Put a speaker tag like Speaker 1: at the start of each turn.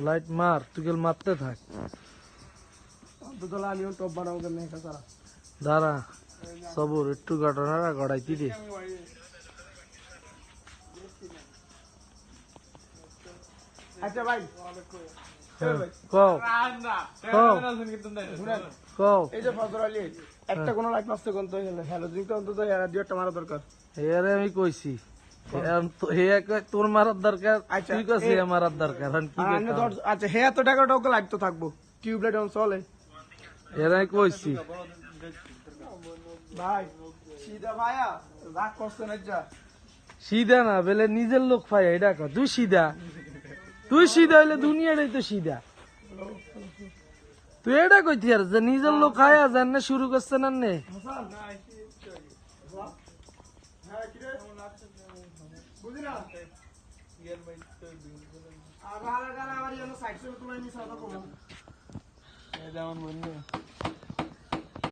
Speaker 1: Light মার, তুই গেল মারতে থাক।
Speaker 2: আমিও টপ বানাবো কেমনে সারা
Speaker 1: দাঁড়া, সবুর একটু ঘটনাটা ঘটাইতি রে।
Speaker 2: আচ্ছা ভাই
Speaker 1: কও কও
Speaker 2: এই যে ফজর আলী একটা কোনো লাইট মারছে কোন তো হ্যালোজিন তো অন্তত দুই একটা মারা দরকার।
Speaker 1: এরে আমি কইছি তোর মারার দরকার,
Speaker 2: আচ্ছা,
Speaker 1: তুই কইছি মারার দরকার। কি
Speaker 2: আচ্ছা হে এত টাকা টাকা লাইট তো থাকবো, টিউবলাইট অন চলে।
Speaker 1: এরে আমি কইছি
Speaker 2: ভাই সিধা ভাইয়া রাগ করছে না যা
Speaker 1: সিধা না বেলে নিজের লোক পাই এটা কর। তুই সিধা হইলে দুনিয়াটাই তো সিধা। তুই এটা কইতি আর যে নিজের লোক খায়া যান না শুরু করছে না নে।
Speaker 2: আর